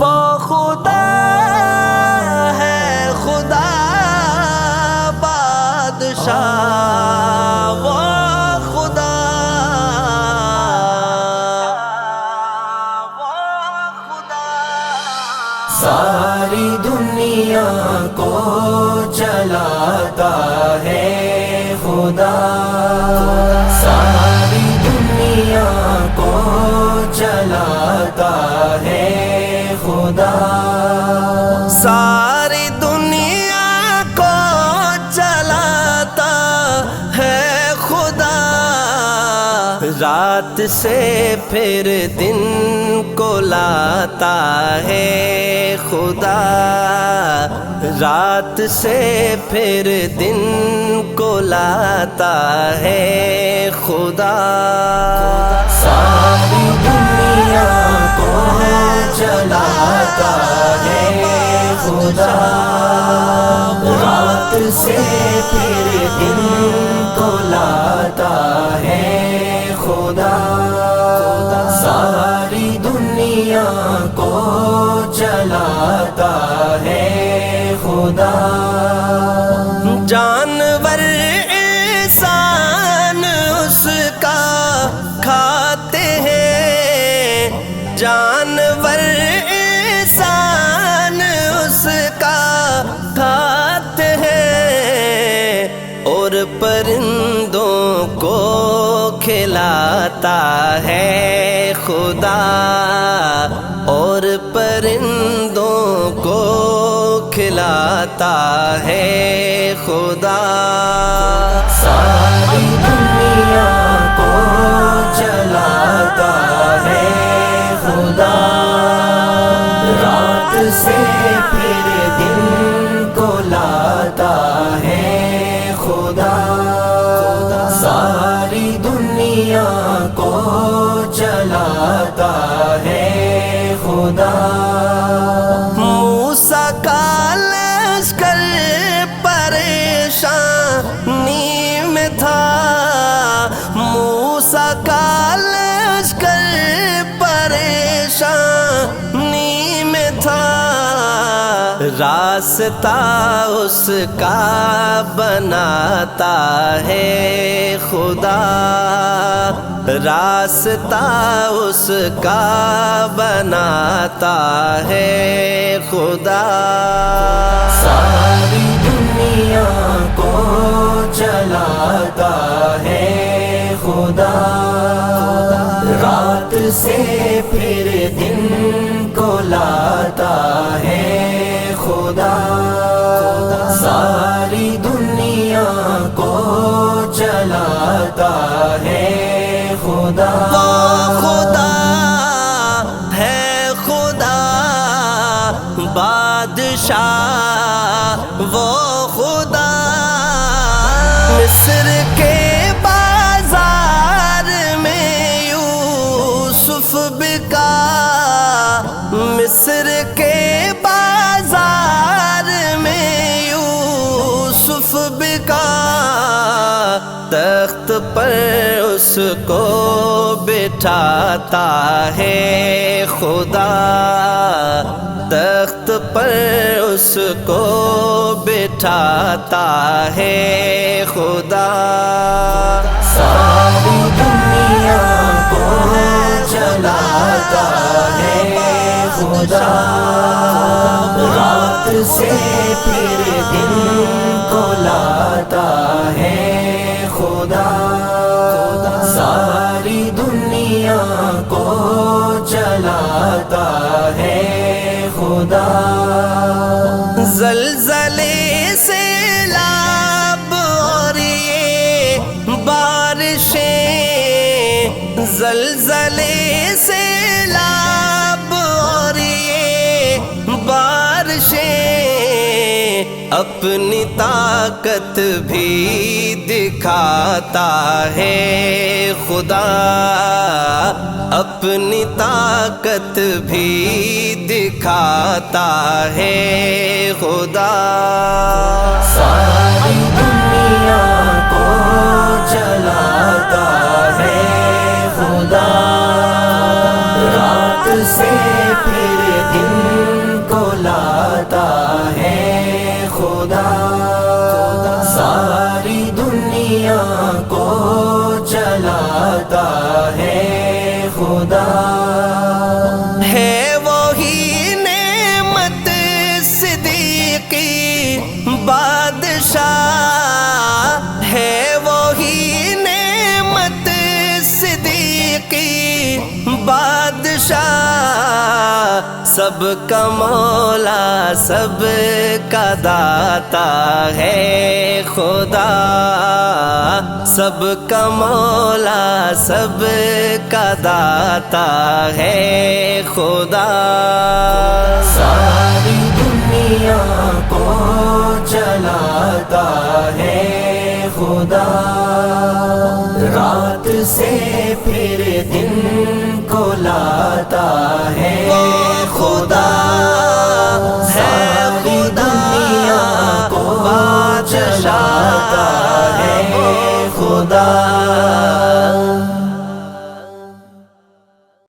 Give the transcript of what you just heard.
وہ خدا ہے خدا بادشاہ، وہ خدا ساری دنیا کو چلاتا ہے خدا، ساری دنیا کو چلاتا ہے خدا، ساری دنیا کو چلاتا ہے خدا، رات سے پھر دن کو لاتا ہے خدا، رات سے پھر دن کو لاتا ہے خدا، ساری دنیا کو چلاتا ہے خدا، رات سے پھر دن کو لاتا ہے خدا، ساری دنیا کو چلاتا ہے خدا، جانور انسان اس کا کھاتے ہیں، جانور انسان اس کا کھاتے ہیں، اور پرندوں کو کھلاتا ہے خدا، اور پرندوں کو کھلاتا ہے خدا، ساری دنیا کو چلاتا ہے خدا، رات سے پھر دن کو لاتا ہے خدا، ساری دنیا کو چلاتا ہے خدا، موسیٰ کا لشکر پریشانی میں تھا، موسیٰ کا لشکر پریشانی میں تھا، راستہ اس کا بناتا ہے خدا، راستہ اس کا بناتا ہے خدا، ساری دنیا کو چلاتا ہے خدا، رات سے پھر دن کو لاتا ہے خدا، ساری دنیا کو چلاتا ہے خدا، وہ خدا ہے خدا بادشاہ، وہ خدا مصر کے بازار میں یوسف بکا، مصر کے بازار میں یوسف بکا، تخت پر اس کو بٹھاتا ہے خدا، تخت پر اس کو بٹھاتا ہے خدا، ساری دنیا کو چلاتا ہے خدا، رات سے پھر دن کو لاتا ہے خدا، ساری دنیا کو چلاتا ہے خدا، زلزلے سے لاب اور یہ بارشیں، زلزلے سے لاب اور یہ بارشیں، اپنی طاقت بھی دکھاتا ہے خدا، اپنی طاقت بھی دکھاتا ہے خدا، ساری بادشاہ ہے وہی نعمت صدیقی بادشاہ، سب کا مولا سب کا داتا ہے خدا، سب کا مولا سب کا داتا ہے خدا۔ ساری دنیا کو چلاتا ہے خدا، رات سے پھر دن کو لاتا ہے خدا۔